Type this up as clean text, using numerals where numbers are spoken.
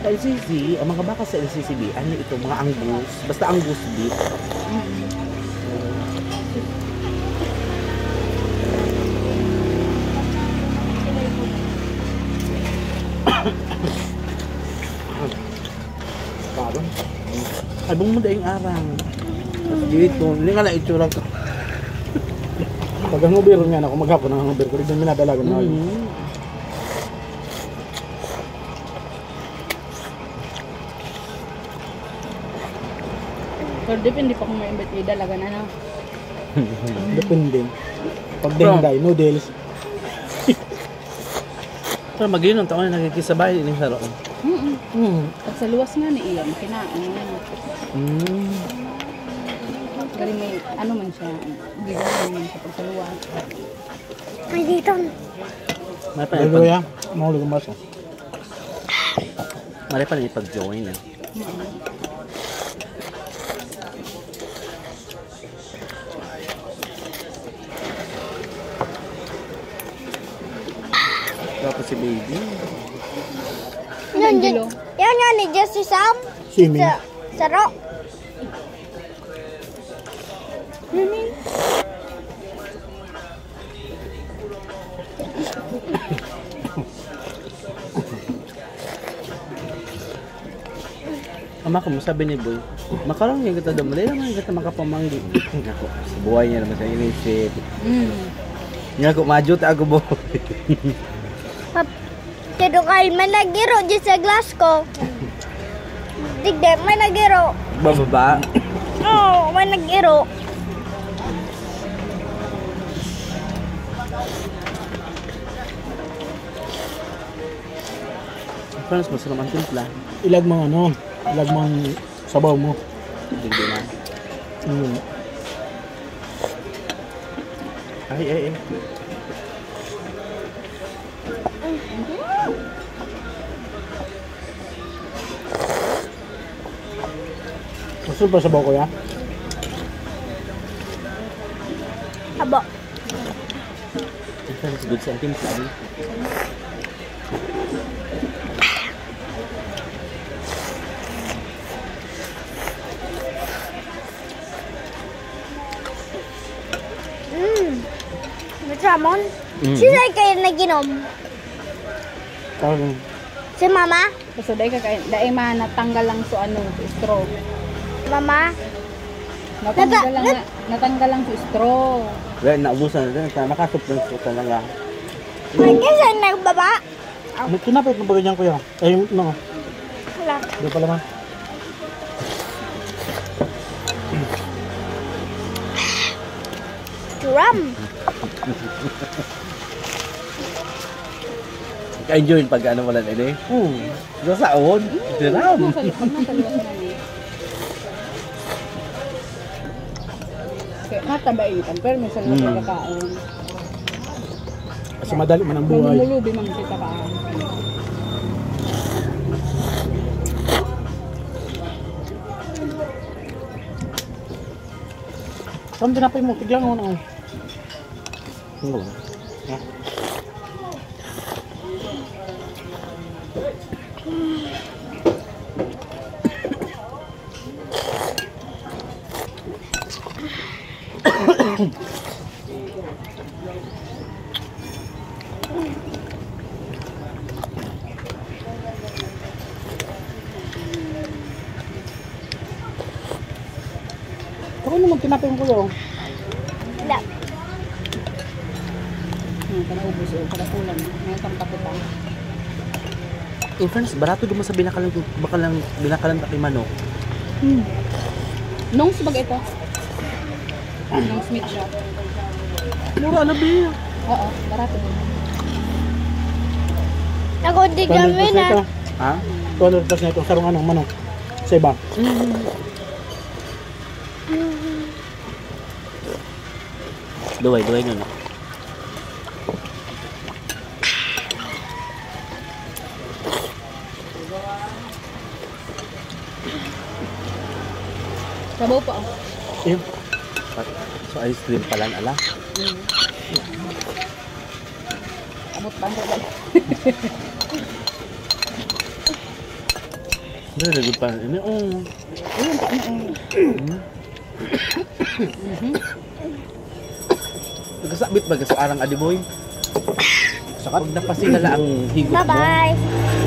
Sa LCC, ang mga baka sa LCCB, ano ito, mga angus. Basta angus beef. Parang. Ay, bumuda yung arang. Dito, hindi nga na itsura ko. Pag ang ubir nga ako, maghapon ang ubir ko. Rin minadalagan na yun. Pero depende pa kung may imbit dalaga na na. Depende. Pag denday, noodles. Pero mag-inom, taon na nagkikisabay din sa roon. Pag sa luwas nga ni Ian, kinain. Pero may ano man siya, bigyan naman siya pag sa luwas. Ay, dito. Dalawa, mahulog ang baso. Mali pa na ipag-join eh. Tapos si baby. Yan nga ni Jesse Sam. Swimming. Saro. Ama ko mo sabi ni Boy, makarong yung kita damali naman yung kita makapamanggi. Ako, sa buhay niya naman sa inisip. Nga ko, majut ako Boy. Kado kay managiro dyan sa glass ko. Tigde, managiro. Bababa. Oo, managiro. Friends, masarap ang timpla. Ilag mga ano, ilag mga sabaw mo. Hindi na. Ay. Gusto pa sabaw ko ya? Habo. Friends, good sa timpla. Ramon, sila kayo naginom? Parang. Si Mama? So dahil dahil natanggal lang so ano, straw. Mama? Natanggal lang so straw. Well, naubusan na rin. Nakasuplan ko talaga. Ay, kasi nagbaba? Kinapit mo ba ganyan kuya? Ay, no. Wala. Di pala ma. Drum. Ka-enjoy pag ano wala na eh. Nasaon. Siram. Nasa luwas nga ni. Kaya matabaitan, pero may sa luwas na kaon. Kasi madali man ang buhay. Mamulubi man kita kaon. Saan tinapay mo? Tiglang mo na. Ha? Ako naman tinapay mo kuya. Wala. Kanaubos o kanakulang. May tampakutang. In fairness, barato naman sa binakalang takimano. Nung sabag ito. Nung Smith shop. Mura na ba? Oo, barato din. Ako di kami na. Ha? 200 plus na itong sarong anong manok. Sa iba. Duway nyo na. Sabaw pa ako. Ayun. So ice cream pala ala. Abot pa ako. Nalagod pa ini. Ayun, paano? Nagkasabit ba sa arang adiboy? Pag napasingala ang higot mo. Bye-bye.